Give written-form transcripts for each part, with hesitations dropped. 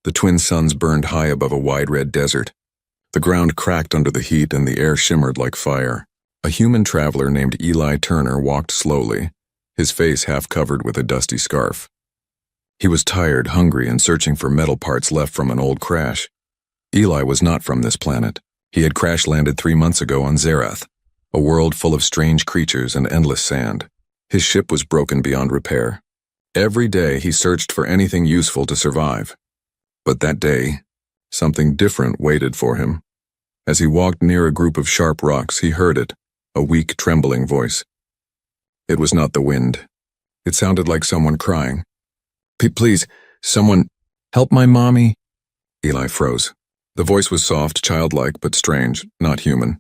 The twin suns burned high above a wide red desert. The ground cracked under the heat and the air shimmered like fire. A human traveler named Eli Turner walked slowly, his face half covered with a dusty scarf. He was tired, hungry, and searching for metal parts left from an old crash. Eli was not from this planet. He had crash-landed 3 months ago on Zerath, a world full of strange creatures and endless sand. His ship was broken beyond repair. Every day he searched for anything useful to survive. But that day, something different waited for him. As he walked near a group of sharp rocks, he heard it, a weak, trembling voice. It was not the wind. It sounded like someone crying. Please, someone, help my mommy." Eli froze. The voice was soft, childlike, but strange, not human.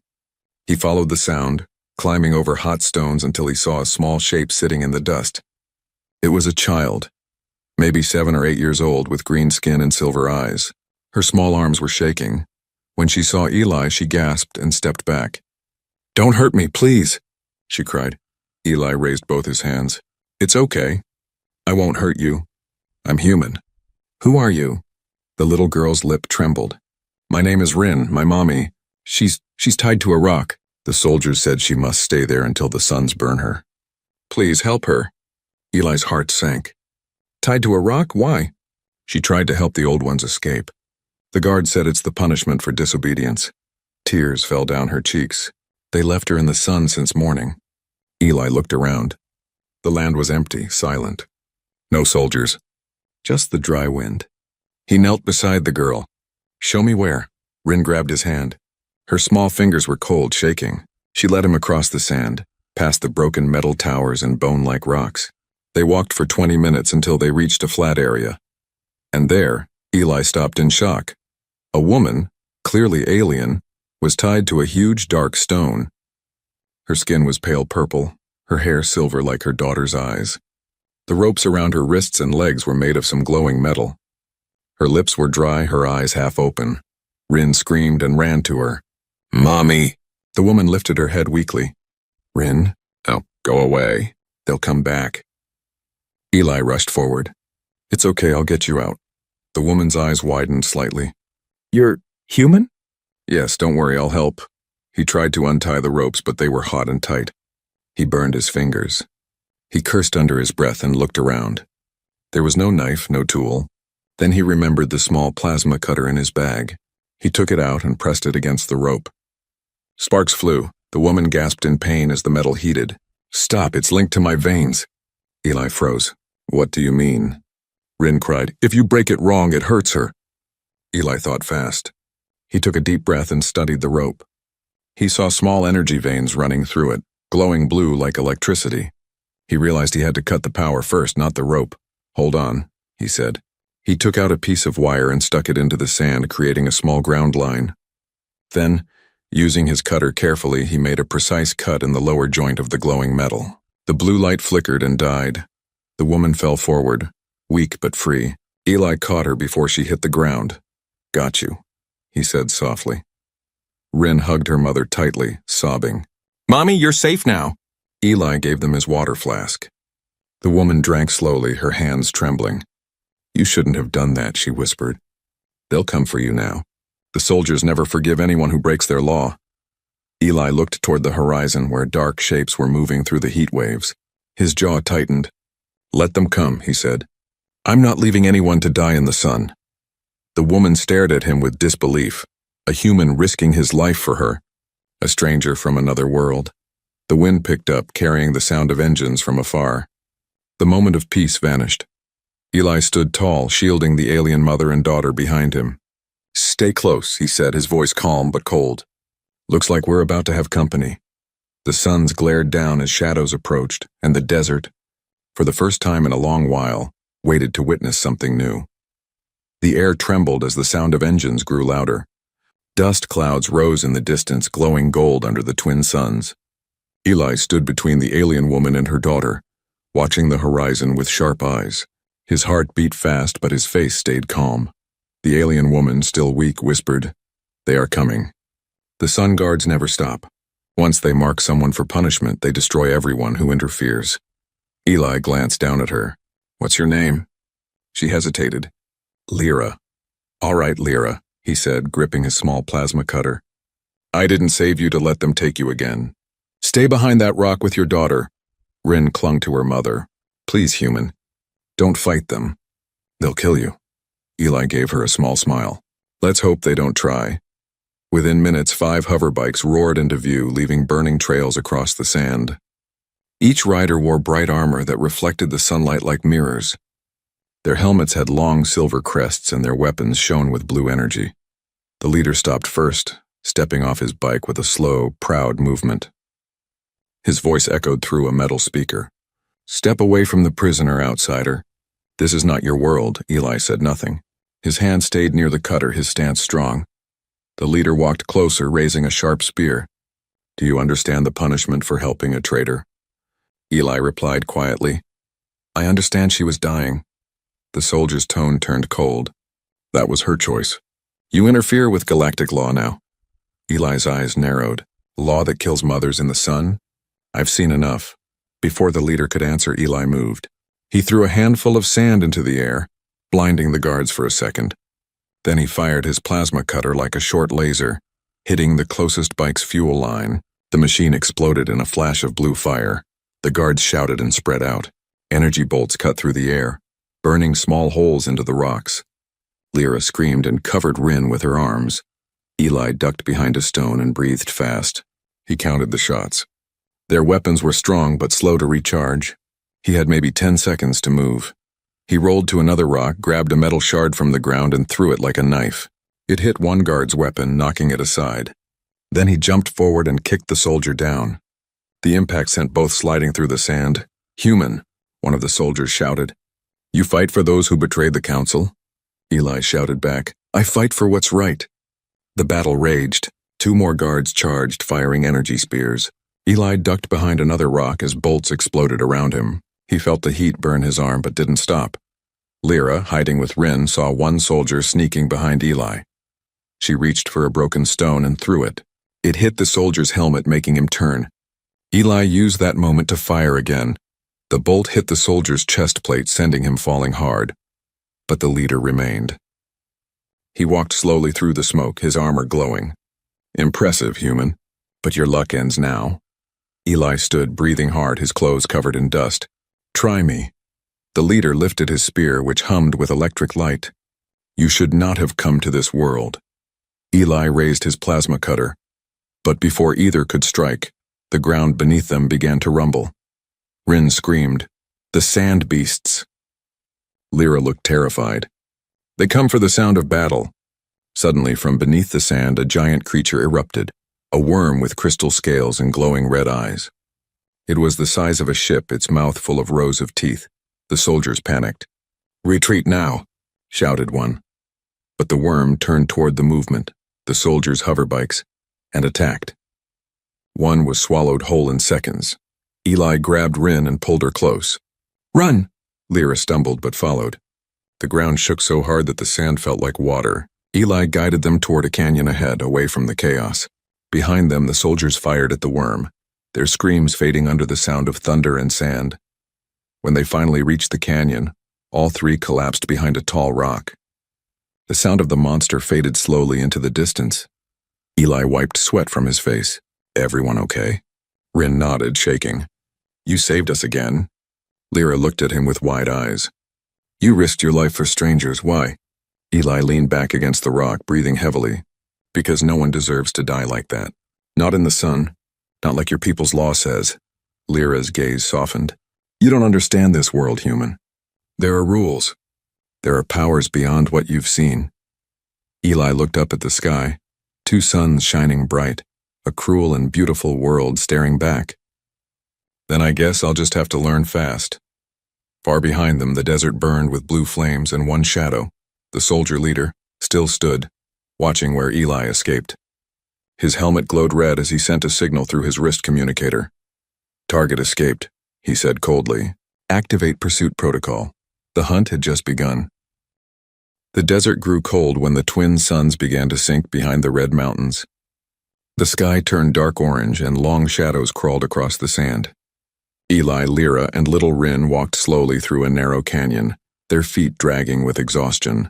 He followed the sound, climbing over hot stones until he saw a small shape sitting in the dust. It was a child, maybe 7 or 8 years old, with green skin and silver eyes. Her small arms were shaking. When she saw Eli, she gasped and stepped back. "Don't hurt me, please," she cried. Eli raised both his hands. "It's okay. I won't hurt you. I'm human." "Who are you?" The little girl's lip trembled. "My name is Rin, my mommy. She's tied to a rock." The soldiers said she must stay there until the suns burn her. "Please help her." Eli's heart sank. "Tied to a rock? Why?" She tried to help the old ones escape. The guard said it's the punishment for disobedience. Tears fell down her cheeks. They left her in the sun since morning. Eli looked around. The land was empty, silent. No soldiers. Just the dry wind. He knelt beside the girl. "Show me where." Rin grabbed his hand. Her small fingers were cold, shaking. She led him across the sand, past the broken metal towers and bone-like rocks. They walked for 20 minutes until they reached a flat area. And there, Eli stopped in shock. A woman, clearly alien, was tied to a huge dark stone. Her skin was pale purple, her hair silver like her daughter's eyes. The ropes around her wrists and legs were made of some glowing metal. Her lips were dry, her eyes half open. Rin screamed and ran to her. "Mommy!" The woman lifted her head weakly. "Rin, oh, go away. They'll come back." Eli rushed forward. "It's okay, I'll get you out." The woman's eyes widened slightly. "You're human?" "Yes, don't worry, I'll help." He tried to untie the ropes, but they were hot and tight. He burned his fingers. He cursed under his breath and looked around. There was no knife, no tool. Then he remembered the small plasma cutter in his bag. He took it out and pressed it against the rope. Sparks flew. The woman gasped in pain as the metal heated. "Stop, it's linked to my veins." Eli froze. "What do you mean?" Rin cried. "If you break it wrong, it hurts her." Eli thought fast. He took a deep breath and studied the rope. He saw small energy veins running through it, glowing blue like electricity. He realized he had to cut the power first, not the rope. "Hold on," he said. He took out a piece of wire and stuck it into the sand, creating a small ground line. Then, using his cutter carefully, he made a precise cut in the lower joint of the glowing metal. The blue light flickered and died. The woman fell forward, weak but free. Eli caught her before she hit the ground. "Got you," he said softly. Rin hugged her mother tightly, sobbing. "Mommy, you're safe now." Eli gave them his water flask. The woman drank slowly, her hands trembling. "You shouldn't have done that," she whispered. "They'll come for you now. The soldiers never forgive anyone who breaks their law." Eli looked toward the horizon where dark shapes were moving through the heat waves. His jaw tightened. "Let them come," he said. "I'm not leaving anyone to die in the sun." The woman stared at him with disbelief, a human risking his life for her, a stranger from another world. The wind picked up, carrying the sound of engines from afar. The moment of peace vanished. Eli stood tall, shielding the alien mother and daughter behind him. "Stay close," he said, his voice calm but cold. "Looks like we're about to have company." The suns glared down as shadows approached, and the desert, for the first time in a long while, waited to witness something new. The air trembled as the sound of engines grew louder. Dust clouds rose in the distance, glowing gold under the twin suns. Eli stood between the alien woman and her daughter, watching the horizon with sharp eyes. His heart beat fast, but his face stayed calm. The alien woman, still weak, whispered, "They are coming." The sun guards never stop. Once they mark someone for punishment, they destroy everyone who interferes. Eli glanced down at her. "What's your name?" She hesitated. "Lyra." All right, Lyra, he said, gripping his small plasma cutter. I didn't save you to let them take you again. Stay behind that rock with your daughter. Rin clung to her mother. Please, human. Don't fight them. They'll kill you. Eli gave her a small smile. Let's hope they don't try. Within minutes, 5 hoverbikes roared into view, leaving burning trails across the sand. Each rider wore bright armor that reflected the sunlight like mirrors. Their helmets had long silver crests and their weapons shone with blue energy. The leader stopped first, stepping off his bike with a slow, proud movement. His voice echoed through a metal speaker. Step away from the prisoner, outsider. This is not your world. Eli said nothing. His hand stayed near the cutter, his stance strong. The leader walked closer, raising a sharp spear. Do you understand the punishment for helping a traitor? Eli replied quietly. I understand she was dying. The soldier's tone turned cold. That was her choice. You interfere with galactic law now. Eli's eyes narrowed. Law that kills mothers in the sun? I've seen enough. Before the leader could answer, Eli moved. He threw a handful of sand into the air, blinding the guards for a second. Then he fired his plasma cutter like a short laser, hitting the closest bike's fuel line. The machine exploded in a flash of blue fire. The guards shouted and spread out. Energy bolts cut through the air, burning small holes into the rocks. Lyra screamed and covered Rin with her arms. Eli ducked behind a stone and breathed fast. He counted the shots. Their weapons were strong but slow to recharge. He had maybe 10 seconds to move. He rolled to another rock, grabbed a metal shard from the ground and threw it like a knife. It hit one guard's weapon, knocking it aside. Then he jumped forward and kicked the soldier down. The impact sent both sliding through the sand. Human, one of the soldiers shouted. You fight for those who betrayed the council? Eli shouted back. I fight for what's right. The battle raged. 2 more guards charged, firing energy spears. Eli ducked behind another rock as bolts exploded around him. He felt the heat burn his arm but didn't stop. Lyra, hiding with Rin, saw one soldier sneaking behind Eli. She reached for a broken stone and threw it. It hit the soldier's helmet, making him turn. Eli used that moment to fire again. The bolt hit the soldier's chest plate, sending him falling hard. But the leader remained. He walked slowly through the smoke, his armor glowing. Impressive, human. But your luck ends now. Eli stood, breathing hard, his clothes covered in dust. Try me. The leader lifted his spear, which hummed with electric light. You should not have come to this world. Eli raised his plasma cutter. But before either could strike, the ground beneath them began to rumble. Rin screamed, The sand beasts. Lyra looked terrified. They come for the sound of battle. Suddenly, from beneath the sand, a giant creature erupted, a worm with crystal scales and glowing red eyes. It was the size of a ship, its mouth full of rows of teeth. The soldiers panicked. Retreat now, shouted one. But the worm turned toward the movement, the soldiers' hoverbikes, and attacked. One was swallowed whole in seconds. Eli grabbed Rin and pulled her close. Run! Lyra stumbled but followed. The ground shook so hard that the sand felt like water. Eli guided them toward a canyon ahead, away from the chaos. Behind them, the soldiers fired at the worm, their screams fading under the sound of thunder and sand. When they finally reached the canyon, all 3 collapsed behind a tall rock. The sound of the monster faded slowly into the distance. Eli wiped sweat from his face. Everyone okay? Rin nodded, shaking. You saved us again. Lyra looked at him with wide eyes. You risked your life for strangers, why? Eli leaned back against the rock, breathing heavily. Because no one deserves to die like that. Not in the sun. Not like your people's law says. Lyra's gaze softened. You don't understand this world, human. There are rules. There are powers beyond what you've seen. Eli looked up at the sky, 2 suns shining bright, a cruel and beautiful world staring back. Then I guess I'll just have to learn fast. Far behind them, the desert burned with blue flames, and one shadow, the soldier leader, still stood, watching where Eli escaped. His helmet glowed red as he sent a signal through his wrist communicator. Target escaped, he said coldly. Activate pursuit protocol. The hunt had just begun. The desert grew cold when the twin suns began to sink behind the red mountains. The sky turned dark orange and long shadows crawled across the sand. Eli, Lyra, and little Rin walked slowly through a narrow canyon, their feet dragging with exhaustion.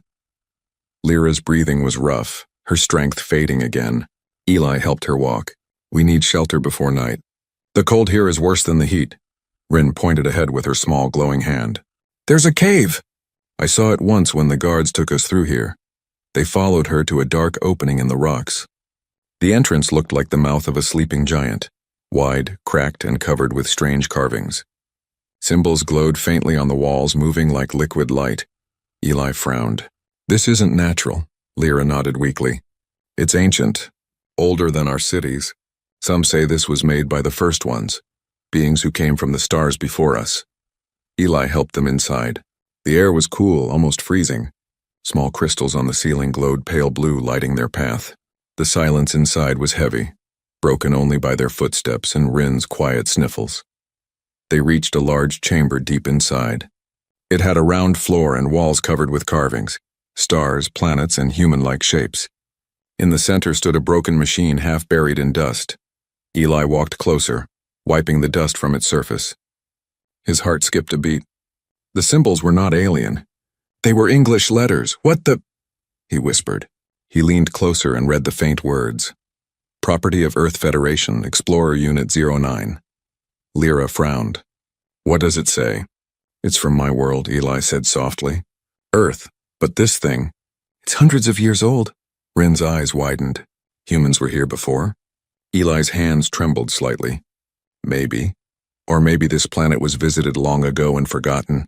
Lyra's breathing was rough, her strength fading again. Eli helped her walk. We need shelter before night. The cold here is worse than the heat. Rin pointed ahead with her small glowing hand. There's a cave! I saw it once when the guards took us through here. They followed her to a dark opening in the rocks. The entrance looked like the mouth of a sleeping giant, wide, cracked, and covered with strange carvings. Symbols glowed faintly on the walls, moving like liquid light. Eli frowned. This isn't natural, Lyra nodded weakly. It's ancient, older than our cities. Some say this was made by the first ones, beings who came from the stars before us. Eli helped them inside. The air was cool, almost freezing. Small crystals on the ceiling glowed pale blue, lighting their path. The silence inside was heavy, broken only by their footsteps and Rin's quiet sniffles. They reached a large chamber deep inside. It had a round floor and walls covered with carvings, stars, planets, and human-like shapes. In the center stood a broken machine half buried in dust. Eli walked closer, wiping the dust from its surface. His heart skipped a beat. The symbols were not alien. They were English letters. What the... He whispered. He leaned closer and read the faint words. Property of Earth Federation, Explorer Unit 09. Lyra frowned. What does it say? It's from my world, Eli said softly. Earth, but this thing, it's hundreds of years old. Rin's eyes widened. Humans were here before? Eli's hands trembled slightly. Maybe. Or maybe this planet was visited long ago and forgotten.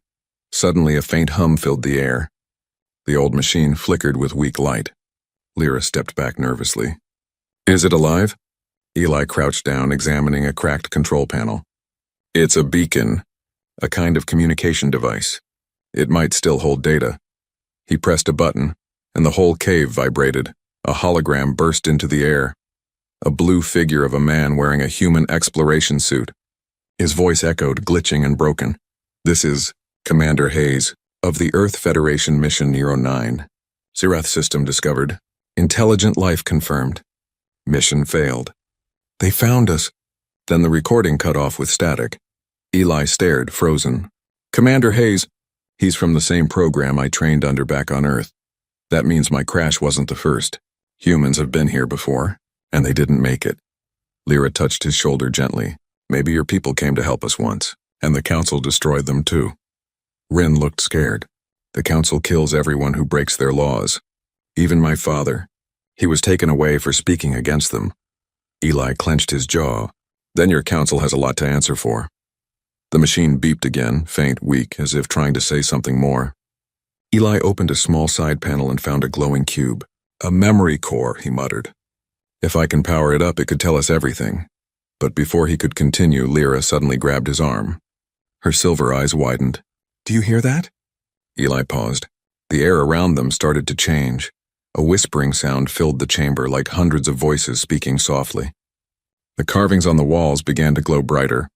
Suddenly a faint hum filled the air. The old machine flickered with weak light. Lyra stepped back nervously. Is it alive? Eli crouched down, examining a cracked control panel. It's a beacon, a kind of communication device. It might still hold data. He pressed a button, and the whole cave vibrated. A hologram burst into the air. A blue figure of a man wearing a human exploration suit. His voice echoed, glitching and broken. This is Commander Hayes, of the Earth Federation Mission 09. Zirath system discovered. Intelligent life confirmed. Mission failed. They found us. Then the recording cut off with static. Eli stared, frozen. Commander Hayes, he's from the same program I trained under back on Earth. That means my crash wasn't the first. Humans have been here before, and they didn't make it. Lyra touched his shoulder gently. Maybe your people came to help us once, and the Council destroyed them too. Rin looked scared. The Council kills everyone who breaks their laws. Even my father. He was taken away for speaking against them. Eli clenched his jaw. Then your Council has a lot to answer for. The machine beeped again, faint, weak, as if trying to say something more. Eli opened a small side panel and found a glowing cube. A memory core, he muttered. If I can power it up, it could tell us everything. But before he could continue, Lyra suddenly grabbed his arm. Her silver eyes widened. Do you hear that? Eli paused. The air around them started to change. A whispering sound filled the chamber like hundreds of voices speaking softly. The carvings on the walls began to glow brighter,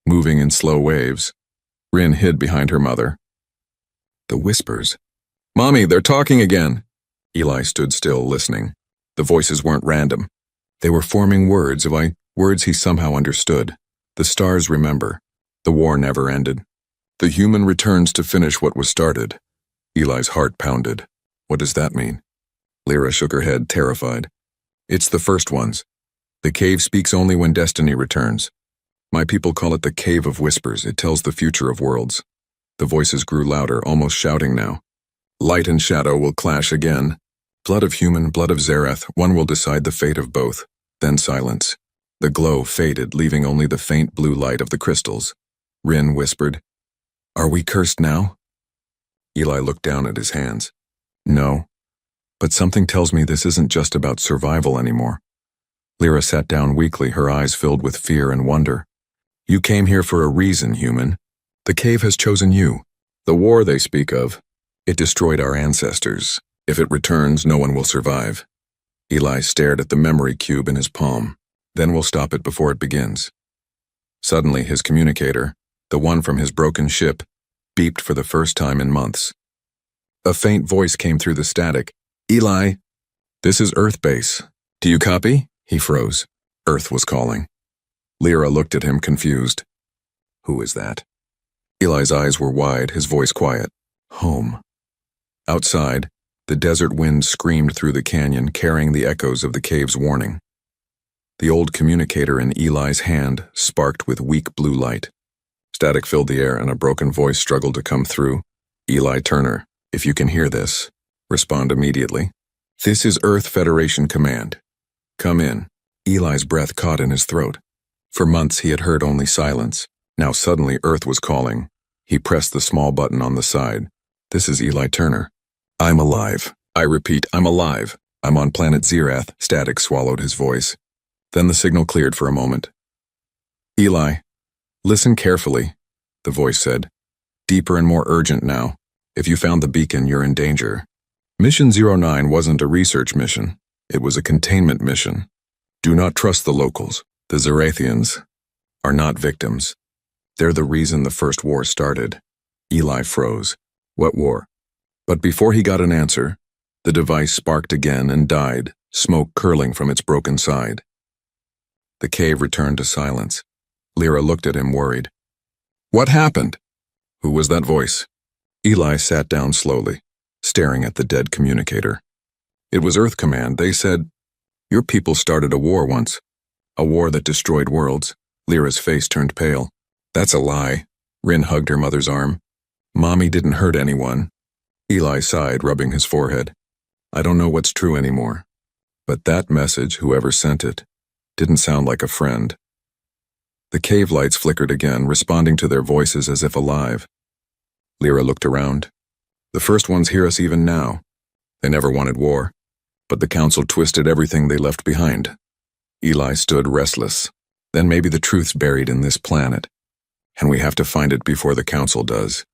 moving in slow waves. Rin hid behind her mother. The whispers. Mommy, they're talking again. Eli stood still, listening. The voices weren't random. They were forming words he somehow understood. The stars remember. The war never ended. The human returns to finish what was started. Eli's heart pounded. What does that mean? Lyra shook her head, terrified. It's the first ones. The cave speaks only when destiny returns. My people call it the Cave of Whispers. It tells the future of worlds. The voices grew louder, almost shouting now. Light and shadow will clash again. Blood of human, blood of Zerath, one will decide the fate of both. Then silence. The glow faded, leaving only the faint blue light of the crystals. Rin whispered, Are we cursed now? Eli looked down at his hands. No. But something tells me this isn't just about survival anymore. Lyra sat down weakly, her eyes filled with fear and wonder. You came here for a reason, human. The cave has chosen you. The war they speak of, it destroyed our ancestors. If it returns, no one will survive. Eli stared at the memory cube in his palm. Then we'll stop it before it begins. Suddenly, his communicator, the one from his broken ship, beeped for the first time in months. A faint voice came through the static. Eli, this is Earth Base. Do you copy? He froze. Earth was calling. Lyra looked at him, confused. Who is that? Eli's eyes were wide, his voice quiet. Home. Outside, The desert wind screamed through the canyon, carrying the echoes of the cave's warning. The old communicator in Eli's hand sparked with weak blue light. Static filled the air and a broken voice struggled to come through. Eli Turner, if you can hear this, respond immediately. This is Earth Federation Command. Come in. Eli's breath caught in his throat. For months he had heard only silence. Now suddenly Earth was calling. He pressed the small button on the side. This is Eli Turner. I'm alive. I repeat, I'm alive. I'm on planet Zerath. Static swallowed his voice. Then the signal cleared for a moment. Eli, listen carefully, the voice said. Deeper and more urgent now. If you found the beacon, you're in danger. Mission 09 wasn't a research mission. It was a containment mission. Do not trust the locals. The Zerathians are not victims. They're the reason the first war started. Eli froze. What war? But before he got an answer, the device sparked again and died, smoke curling from its broken side. The cave returned to silence. Lyra looked at him, worried. What happened? Who was that voice? Eli sat down slowly, staring at the dead communicator. It was Earth Command. They said, your people started a war once. A war that destroyed worlds. Lyra's face turned pale. That's a lie. Rin hugged her mother's arm. Mommy didn't hurt anyone. Eli sighed, rubbing his forehead. I don't know what's true anymore. But that message, whoever sent it, didn't sound like a friend. The cave lights flickered again, responding to their voices as if alive. Lyra looked around. The first ones hear us even now. They never wanted war, but the council twisted everything they left behind. Eli stood restless. Then maybe the truth's buried in this planet, and we have to find it before the council does.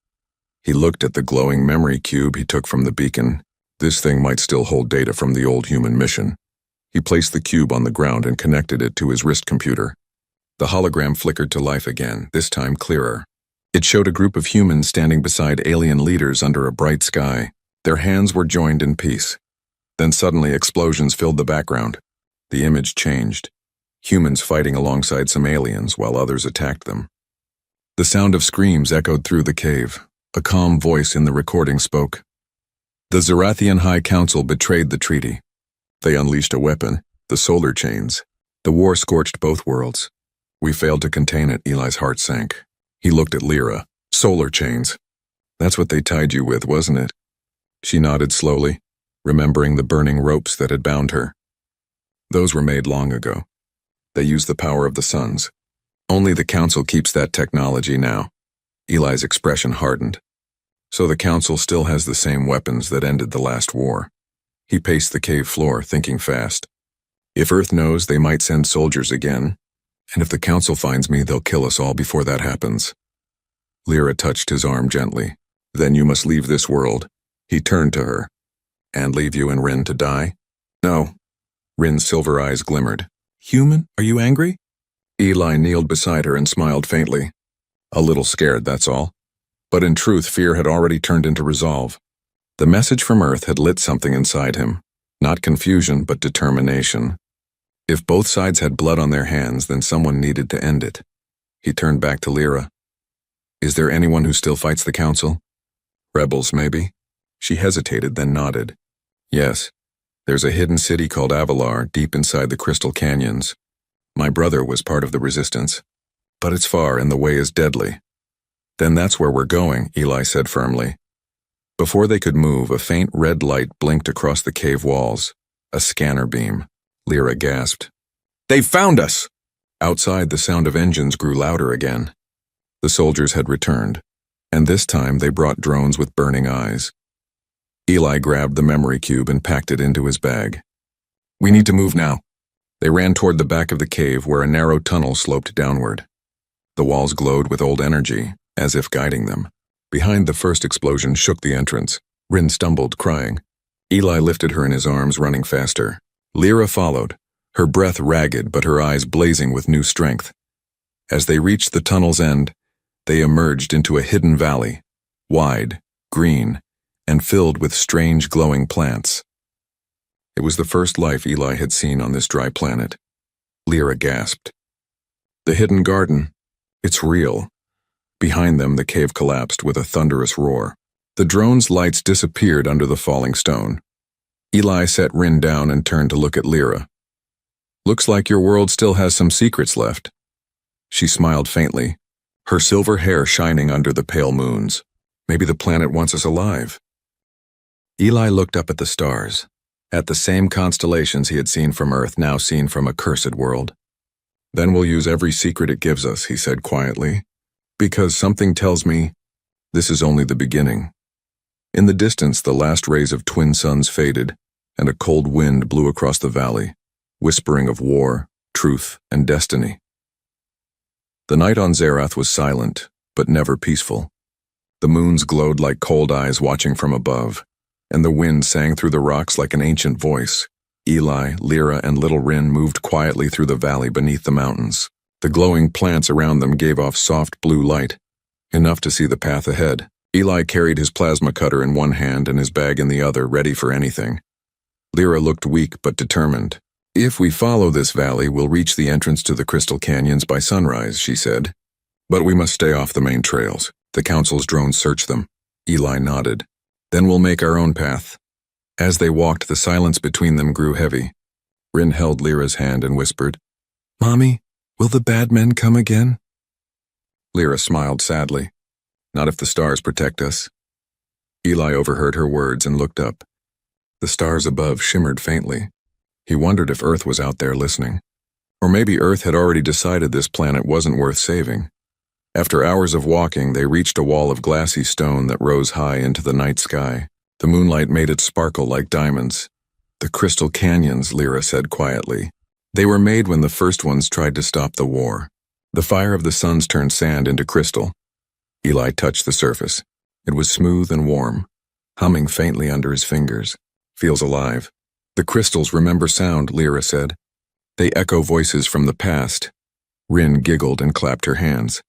He looked at the glowing memory cube he took from the beacon. This thing might still hold data from the old human mission. He placed the cube on the ground and connected it to his wrist computer. The hologram flickered to life again, this time clearer. It showed a group of humans standing beside alien leaders under a bright sky. Their hands were joined in peace. Then suddenly explosions filled the background. The image changed. Humans fighting alongside some aliens while others attacked them. The sound of screams echoed through the cave. A calm voice in the recording spoke. The Zerathian High Council betrayed the treaty. They unleashed a weapon, the solar chains. The war scorched both worlds. We failed to contain it. Eli's heart sank. He looked at Lyra. Solar chains. That's what they tied you with, wasn't it? She nodded slowly, remembering the burning ropes that had bound her. Those were made long ago. They used the power of the suns. Only the council keeps that technology now. Eli's expression hardened. So the council still has the same weapons that ended the last war. He paced the cave floor, thinking fast. If Earth knows, they might send soldiers again. And if the council finds me, they'll kill us all before that happens. Lyra touched his arm gently. Then you must leave this world. He turned to her. And leave you and Rin to die? No. Rin's silver eyes glimmered. Human, are you angry? Eli kneeled beside her and smiled faintly. A little scared, that's all. But in truth, fear had already turned into resolve. The message from Earth had lit something inside him. Not confusion, but determination. If both sides had blood on their hands, then someone needed to end it. He turned back to Lyra. Is there anyone who still fights the council? Rebels, maybe? She hesitated, then nodded. Yes. There's a hidden city called Avalar, deep inside the crystal canyons. My brother was part of the resistance. But it's far and the way is deadly. Then that's where we're going, Eli said firmly. Before they could move, a faint red light blinked across the cave walls. A scanner beam. Lyra gasped. They've found us! Outside, the sound of engines grew louder again. The soldiers had returned, and this time they brought drones with burning eyes. Eli grabbed the memory cube and packed it into his bag. We need to move now. They ran toward the back of the cave where a narrow tunnel sloped downward. The walls glowed with old energy, as if guiding them. Behind the first explosion shook the entrance. Rin stumbled, crying. Eli lifted her in his arms, running faster. Lyra followed, her breath ragged but her eyes blazing with new strength. As they reached the tunnel's end, they emerged into a hidden valley, wide, green, and filled with strange glowing plants. It was the first life Eli had seen on this dry planet. Lyra gasped. The hidden garden. It's real. Behind them, the cave collapsed with a thunderous roar. The drone's lights disappeared under the falling stone. Eli set Rin down and turned to look at Lyra. "Looks like your world still has some secrets left." She smiled faintly, her silver hair shining under the pale moons. "Maybe the planet wants us alive." Eli looked up at the stars, at the same constellations he had seen from Earth, now seen from a cursed world. "Then we'll use every secret it gives us," he said quietly, "because something tells me this is only the beginning." In the distance, the last rays of twin suns faded, and a cold wind blew across the valley, whispering of war, truth, and destiny. The night on Zerath was silent, but never peaceful. The moons glowed like cold eyes watching from above, and the wind sang through the rocks like an ancient voice. Eli, Lyra, and little Rin moved quietly through the valley beneath the mountains. The glowing plants around them gave off soft blue light, enough to see the path ahead. Eli carried his plasma cutter in one hand and his bag in the other, ready for anything. Lyra looked weak but determined. "If we follow this valley, we'll reach the entrance to the Crystal Canyons by sunrise," she said. "But we must stay off the main trails. The Council's drones search them." Eli nodded. "Then we'll make our own path." As they walked, the silence between them grew heavy. Rin held Lyra's hand and whispered, "Mommy, will the bad men come again?" Lyra smiled sadly. "Not if the stars protect us." Eli overheard her words and looked up. The stars above shimmered faintly. He wondered if Earth was out there listening. Or maybe Earth had already decided this planet wasn't worth saving. After hours of walking, they reached a wall of glassy stone that rose high into the night sky. The moonlight made it sparkle like diamonds. "The Crystal Canyons," Lyra said quietly. "They were made when the first ones tried to stop the war. The fire of the suns turned sand into crystal." Eli touched the surface. It was smooth and warm, humming faintly under his fingers. "Feels alive." "The crystals remember sound," Lyra said. "They echo voices from the past." Rin giggled and clapped her hands.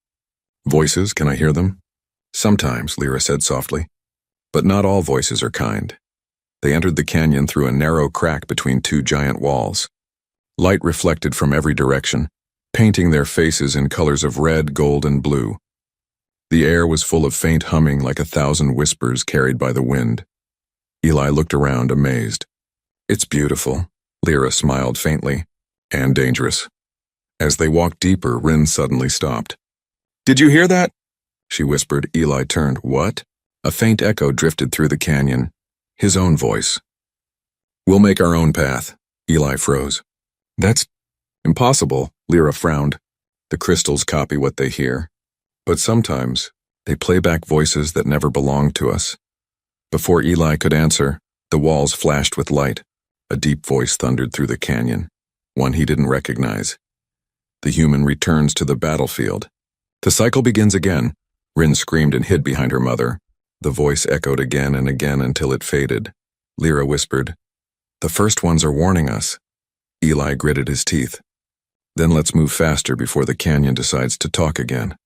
"Voices, can I hear them?" "Sometimes," Lyra said softly. "But not all voices are kind." They entered the canyon through a narrow crack between two giant walls. Light reflected from every direction, painting their faces in colors of red, gold, and blue. The air was full of faint humming like 1,000 whispers carried by the wind. Eli looked around, amazed. "It's beautiful," Lyra smiled faintly, "and dangerous." As they walked deeper, Rin suddenly stopped. "Did you hear that?" she whispered. Eli turned. "What?" A faint echo drifted through the canyon. His own voice. "We'll make our own path." Eli froze. "That's impossible," Lyra frowned. "The crystals copy what they hear. But sometimes, they play back voices that never belonged to us." Before Eli could answer, the walls flashed with light. A deep voice thundered through the canyon, one he didn't recognize. "The human returns to the battlefield. The cycle begins again." Rin screamed and hid behind her mother. The voice echoed again and again until it faded. Lyra whispered, "The first ones are warning us." Eli gritted his teeth. "Then let's move faster before the canyon decides to talk again."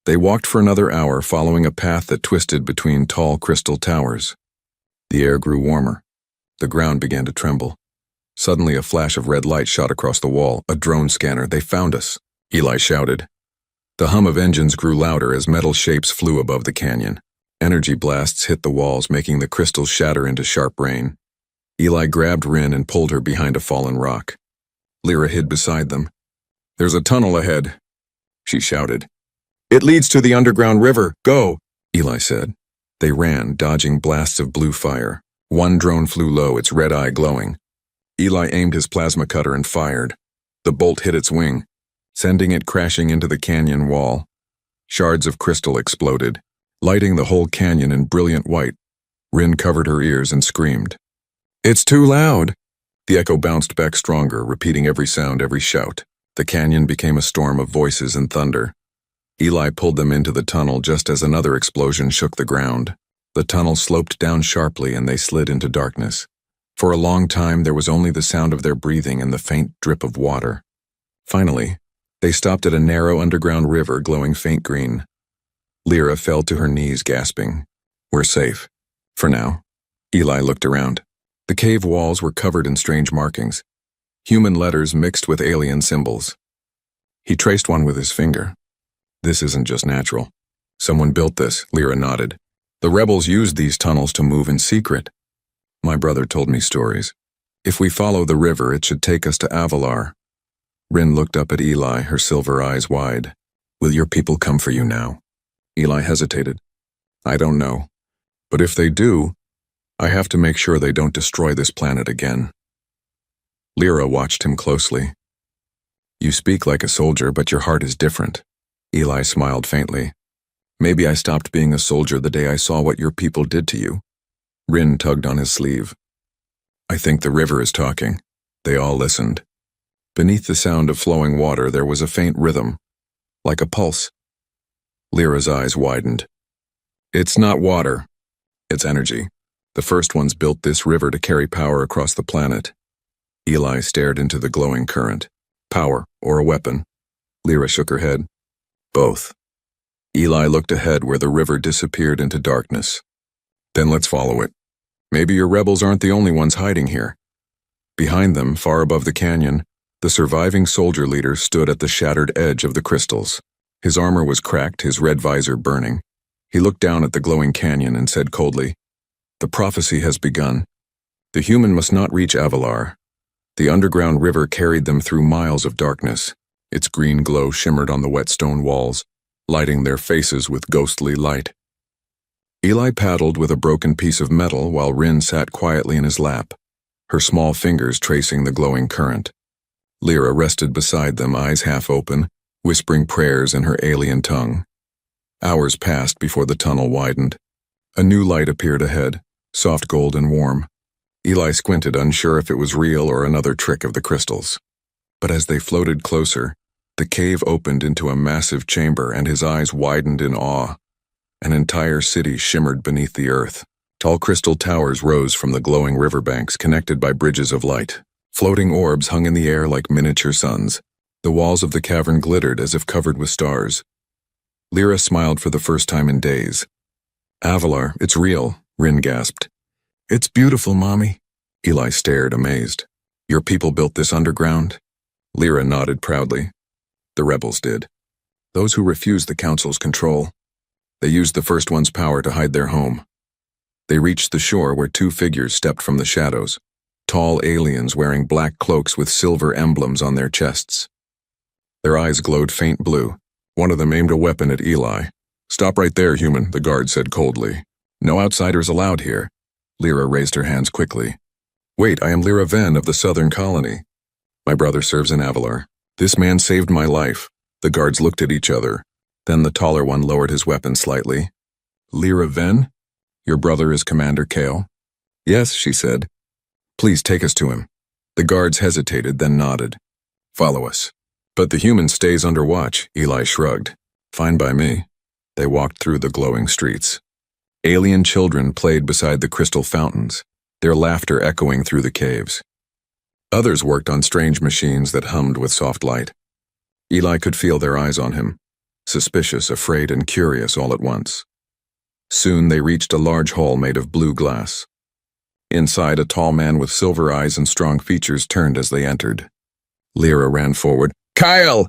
They walked for another hour, following a path that twisted between tall crystal towers. The air grew warmer. The ground began to tremble. Suddenly a flash of red light shot across the wall. "A drone scanner. They found us," Eli shouted. The hum of engines grew louder as metal shapes flew above the canyon. Energy blasts hit the walls, making the crystals shatter into sharp rain. Eli grabbed Rin and pulled her behind a fallen rock. Lyra hid beside them. "There's a tunnel ahead," she shouted. "It leads to the underground river. Go," Eli said. They ran, dodging blasts of blue fire. One drone flew low, its red eye glowing. Eli aimed his plasma cutter and fired. The bolt hit its wing, sending it crashing into the canyon wall. Shards of crystal exploded, lighting the whole canyon in brilliant white. Rin covered her ears and screamed. "It's too loud!" The echo bounced back stronger, repeating every sound, every shout. The canyon became a storm of voices and thunder. Eli pulled them into the tunnel just as another explosion shook the ground. The tunnel sloped down sharply and they slid into darkness. For a long time, there was only the sound of their breathing and the faint drip of water. Finally, they stopped at a narrow underground river glowing faint green. Lyra fell to her knees, gasping. "We're safe. For now." Eli looked around. The cave walls were covered in strange markings, human letters mixed with alien symbols. He traced one with his finger. "This isn't just natural. Someone built this," Lyra nodded. The rebels used these tunnels to move in secret. My brother told me stories. If we follow the river, it should take us to Avalar. Rin looked up at Eli, her silver eyes wide. Will your people come for you now? Eli hesitated. I don't know. But if they do, I have to make sure they don't destroy this planet again. Lyra watched him closely. You speak like a soldier, but your heart is different. Eli smiled faintly. Maybe I stopped being a soldier the day I saw what your people did to you. Rin tugged on his sleeve. I think the river is talking. They all listened. Beneath the sound of flowing water, there was a faint rhythm, like a pulse. Lyra's eyes widened. It's not water. It's energy. The first ones built this river to carry power across the planet. Eli stared into the glowing current. Power, or a weapon? Lyra shook her head. Both. Eli looked ahead where the river disappeared into darkness. Then let's follow it. Maybe your rebels aren't the only ones hiding here. Behind them, far above the canyon, the surviving soldier leader stood at the shattered edge of the crystals. His armor was cracked, his red visor burning. He looked down at the glowing canyon and said coldly, The prophecy has begun. The human must not reach Avalar. The underground river carried them through miles of darkness. Its green glow shimmered on the wet stone walls, lighting their faces with ghostly light. Eli paddled with a broken piece of metal while Rin sat quietly in his lap, her small fingers tracing the glowing current. Lyra rested beside them, eyes half open, whispering prayers in her alien tongue. Hours passed before the tunnel widened. A new light appeared ahead, soft gold and warm. Eli squinted, unsure if it was real or another trick of the crystals. But as they floated closer, the cave opened into a massive chamber and his eyes widened in awe. An entire city shimmered beneath the earth. Tall crystal towers rose from the glowing riverbanks connected by bridges of light. Floating orbs hung in the air like miniature suns. The walls of the cavern glittered as if covered with stars. Lyra smiled for the first time in days. Avalar, it's real, Rin gasped. It's beautiful, Mommy. Eli stared, amazed. Your people built this underground? Lyra nodded proudly. The rebels did. Those who refused the council's control. They used the first one's power to hide their home. They reached the shore where two figures stepped from the shadows, tall aliens wearing black cloaks with silver emblems on their chests. Their eyes glowed faint blue. One of them aimed a weapon at Eli. Stop right there, human, the guard said coldly. No outsiders allowed here. Lyra raised her hands quickly. Wait, I am Lyra Ven of the Southern Colony. My brother serves in Avalar. This man saved my life. The guards looked at each other. Then the taller one lowered his weapon slightly. Lyra Ven? Your brother is Commander Kale? Yes, she said. Please take us to him. The guards hesitated, then nodded. Follow us. But the human stays under watch, Eli shrugged. Fine by me. They walked through the glowing streets. Alien children played beside the crystal fountains, their laughter echoing through the caves. Others worked on strange machines that hummed with soft light. Eli could feel their eyes on him, suspicious, afraid, and curious all at once. Soon they reached a large hall made of blue glass. Inside, a tall man with silver eyes and strong features turned as they entered. Lyra ran forward. Kyle!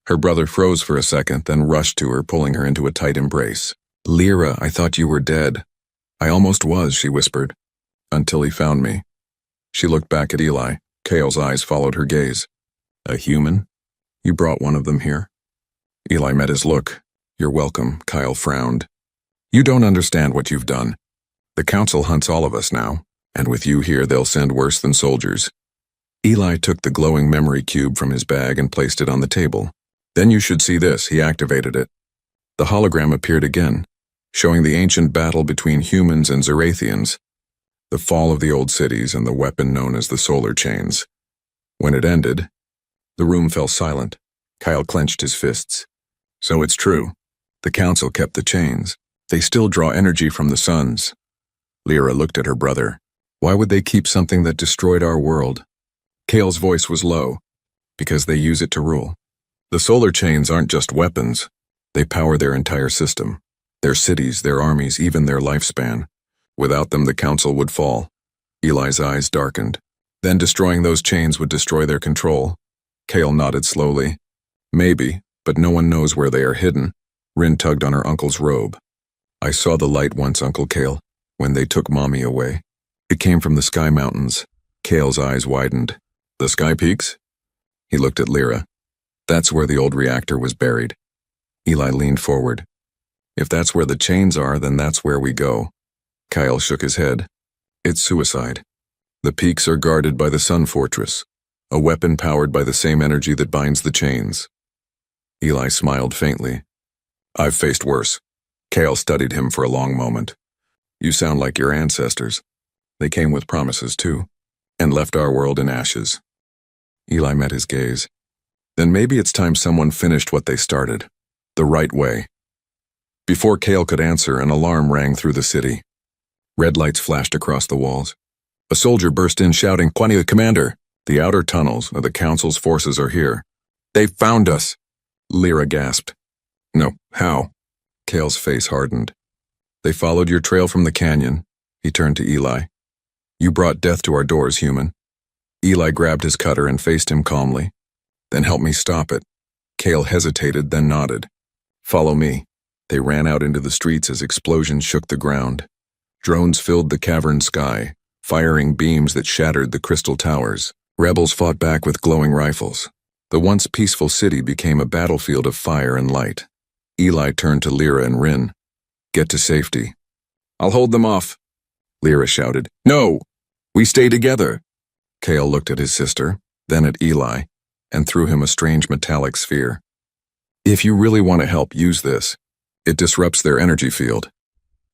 Her brother froze for a second, then rushed to her, pulling her into a tight embrace. Lyra, I thought you were dead. I almost was, she whispered. Until he found me. She looked back at Eli. Kale's eyes followed her gaze. A human? You brought one of them here? Eli met his look. You're welcome, Kyle frowned. You don't understand what you've done. The council hunts all of us now, and with you here they'll send worse than soldiers. Eli took the glowing memory cube from his bag and placed it on the table. Then you should see this, he activated it. The hologram appeared again, showing the ancient battle between humans and Zarathians, the fall of the old cities and the weapon known as the solar chains. When it ended, the room fell silent. Kyle clenched his fists. So it's true. The council kept the chains. They still draw energy from the suns. Lyra looked at her brother. Why would they keep something that destroyed our world? Kale's voice was low. Because they use it to rule. The solar chains aren't just weapons. They power their entire system. Their cities, their armies, even their lifespan. Without them, the council would fall. Eli's eyes darkened. Then destroying those chains would destroy their control. Kale nodded slowly. Maybe, but no one knows where they are hidden. Rin tugged on her uncle's robe. I saw the light once, Uncle Cale, when they took Mommy away. It came from the Sky Mountains. Cale's eyes widened. The Sky Peaks? He looked at Lyra. That's where the old reactor was buried. Eli leaned forward. If that's where the chains are, then that's where we go. Kyle shook his head. It's suicide. The peaks are guarded by the Sun Fortress, a weapon powered by the same energy that binds the chains. Eli smiled faintly. I've faced worse. Cale studied him for a long moment. You sound like your ancestors. They came with promises, too, and left our world in ashes. Eli met his gaze. Then maybe it's time someone finished what they started, the right way. Before Cale could answer, an alarm rang through the city. Red lights flashed across the walls. A soldier burst in shouting, "Quania, Commander! The outer tunnels of the Council's forces are here. They've found us!" Lyra gasped. No, how? Cale's face hardened. They followed your trail from the canyon. He turned to Eli. You brought death to our doors, human. Eli grabbed his cutter and faced him calmly. Then help me stop it. Cale hesitated, then nodded. Follow me. They ran out into the streets as explosions shook the ground. Drones filled the cavern sky, firing beams that shattered the crystal towers. Rebels fought back with glowing rifles. The once peaceful city became a battlefield of fire and light. Eli turned to Lyra and Rin. Get to safety. I'll hold them off. Lyra shouted. No! We stay together. Cale looked at his sister, then at Eli, and threw him a strange metallic sphere. If you really want to help, use this. It disrupts their energy field.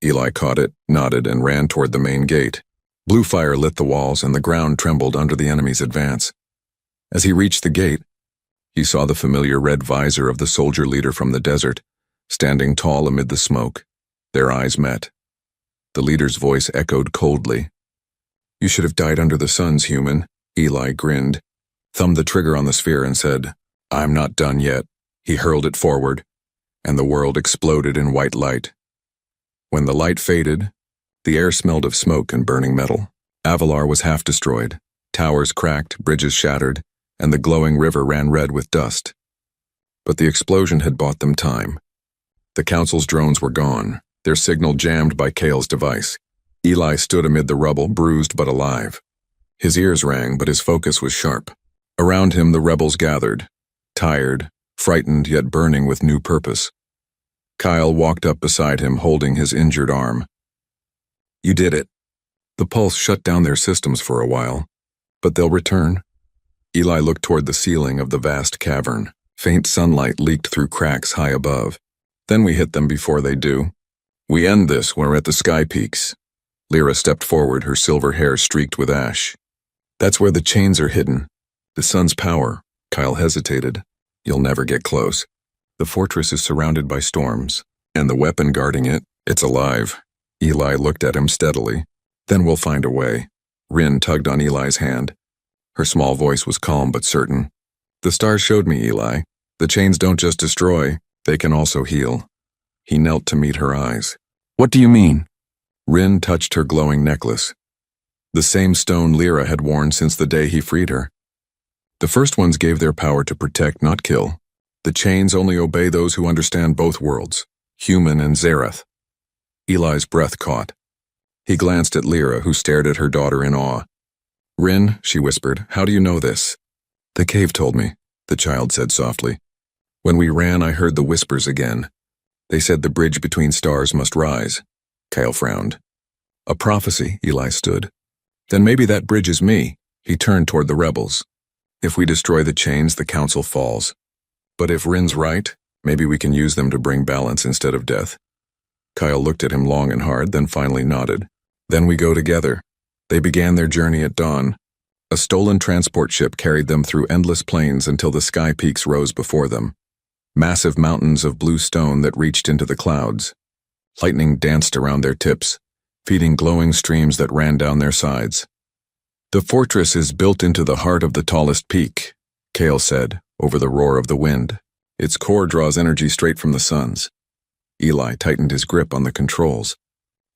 Eli caught it, nodded, and ran toward the main gate. Blue fire lit the walls, and the ground trembled under the enemy's advance. As he reached the gate, he saw the familiar red visor of the soldier leader from the desert, standing tall amid the smoke. Their eyes met. The leader's voice echoed coldly. You should have died under the suns, human. Eli grinned, thumbed the trigger on the sphere and said, I'm not done yet. He hurled it forward, and the world exploded in white light. When the light faded, the air smelled of smoke and burning metal. Avalar was half destroyed. Towers cracked, bridges shattered, and the glowing river ran red with dust. But the explosion had bought them time. The Council's drones were gone, their signal jammed by Cale's device. Eli stood amid the rubble, bruised but alive. His ears rang, but his focus was sharp. Around him the rebels gathered, tired, frightened yet burning with new purpose. Kyle walked up beside him, holding his injured arm. You did it. The pulse shut down their systems for a while, but they'll return. Eli looked toward the ceiling of the vast cavern. Faint sunlight leaked through cracks high above. Then we hit them before they do. We end this when we're at the Sky Peaks. Lyra stepped forward, her silver hair streaked with ash. That's where the chains are hidden. The sun's power. Kyle hesitated. You'll never get close. The fortress is surrounded by storms, and the weapon guarding it, it's alive. Eli looked at him steadily. Then we'll find a way. Rin tugged on Eli's hand. Her small voice was calm but certain. The stars showed me, Eli. The chains don't just destroy, they can also heal. He knelt to meet her eyes. What do you mean? Rin touched her glowing necklace. The same stone Lyra had worn since the day he freed her. The first ones gave their power to protect, not kill. The chains only obey those who understand both worlds, human and Zareth. Eli's breath caught. He glanced at Lyra, who stared at her daughter in awe. Rin, she whispered, how do you know this? The cave told me, the child said softly. When we ran, I heard the whispers again. They said the bridge between stars must rise. Kyle frowned. A prophecy, Eli stood. Then maybe that bridge is me. He turned toward the rebels. If we destroy the chains, the council falls. But if Rin's right, maybe we can use them to bring balance instead of death. Kyle looked at him long and hard, then finally nodded. Then we go together. They began their journey at dawn. A stolen transport ship carried them through endless plains until the Sky Peaks rose before them. Massive mountains of blue stone that reached into the clouds. Lightning danced around their tips, feeding glowing streams that ran down their sides. The fortress is built into the heart of the tallest peak, Cale said, over the roar of the wind. Its core draws energy straight from the suns. Eli tightened his grip on the controls.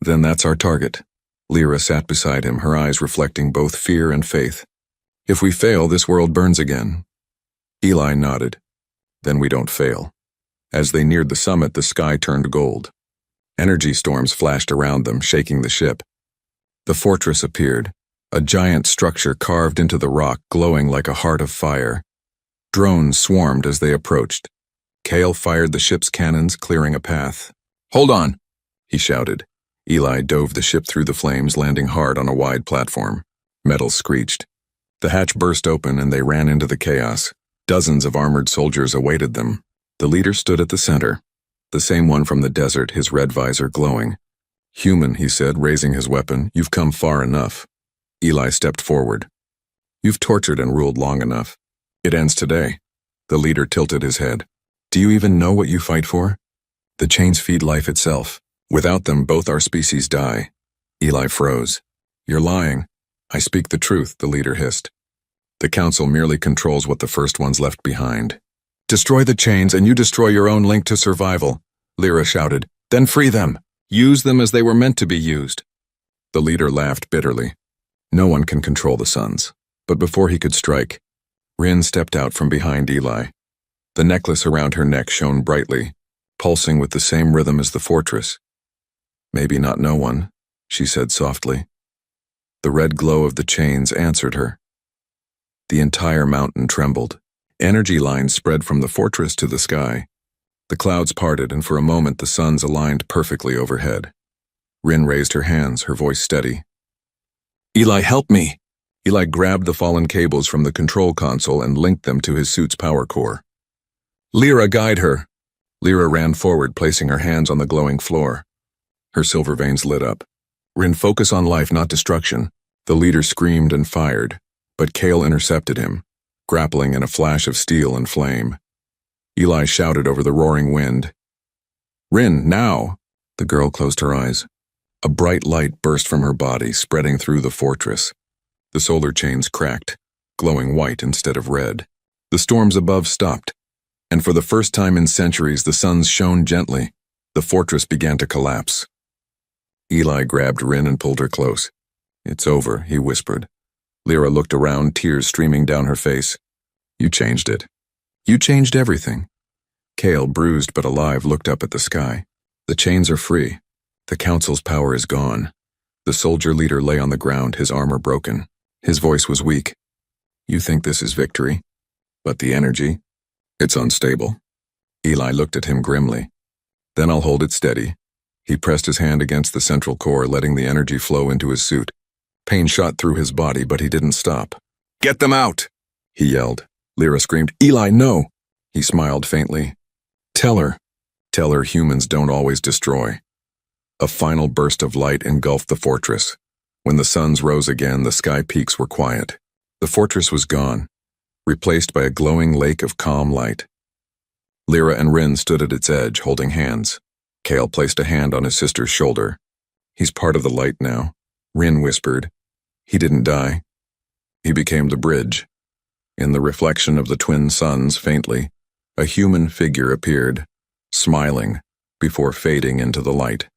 Then that's our target. Lyra sat beside him, her eyes reflecting both fear and faith. If we fail, this world burns again. Eli nodded. Then we don't fail. As they neared the summit, the sky turned gold. Energy storms flashed around them, shaking the ship. The fortress appeared, a giant structure carved into the rock, glowing like a heart of fire. Drones swarmed as they approached. Kale fired the ship's cannons, clearing a path. "Hold on!" he shouted. Eli dove the ship through the flames, landing hard on a wide platform. Metal screeched. The hatch burst open and they ran into the chaos. Dozens of armored soldiers awaited them. The leader stood at the center, the same one from the desert, his red visor glowing. "Human," he said, raising his weapon, "you've come far enough." Eli stepped forward. "You've tortured and ruled long enough. It ends today." The leader tilted his head. "Do you even know what you fight for? The chains feed life itself. Without them, both our species die." Eli froze. "You're lying." "I speak the truth," the leader hissed. "The council merely controls what the first ones left behind." "Destroy the chains and you destroy your own link to survival," Lyra shouted. "Then free them. Use them as they were meant to be used." The leader laughed bitterly. No one can control the suns. But before he could strike, Rin stepped out from behind Eli. The necklace around her neck shone brightly, pulsing with the same rhythm as the fortress. "Maybe not no one," she said softly. The red glow of the chains answered her. The entire mountain trembled. Energy lines spread from the fortress to the sky. The clouds parted, and for a moment the suns aligned perfectly overhead. Rin raised her hands, her voice steady. "Eli, help me!" Eli grabbed the fallen cables from the control console and linked them to his suit's power core. "Lyra, guide her!" Lyra ran forward, placing her hands on the glowing floor. Her silver veins lit up. "Rin, focus on life, not destruction." The leader screamed and fired, but Kale intercepted him, grappling in a flash of steel and flame. Eli shouted over the roaring wind. "Rin, now!" The girl closed her eyes. A bright light burst from her body, spreading through the fortress. The solar chains cracked, glowing white instead of red. The storms above stopped, and for the first time in centuries the suns shone gently. The fortress began to collapse. Eli grabbed Rin and pulled her close. "It's over," he whispered. Lyra looked around, tears streaming down her face. "You changed it. You changed everything." Kale, bruised but alive, looked up at the sky. "The chains are free. The council's power is gone." The soldier leader lay on the ground, his armor broken. His voice was weak. "You think this is victory? But the energy? It's unstable." Eli looked at him grimly. "Then I'll hold it steady." He pressed his hand against the central core, letting the energy flow into his suit. Pain shot through his body, but he didn't stop. "Get them out!" he yelled. Lyra screamed, "Eli, no!" He smiled faintly. Tell her humans don't always destroy." A final burst of light engulfed the fortress. When the suns rose again, the sky peaks were quiet. The fortress was gone, replaced by a glowing lake of calm light. Lyra and Rin stood at its edge, holding hands. Kale placed a hand on his sister's shoulder. "He's part of the light now," Rin whispered. "He didn't die. He became the bridge." In the reflection of the twin suns, faintly, a human figure appeared, smiling, before fading into the light.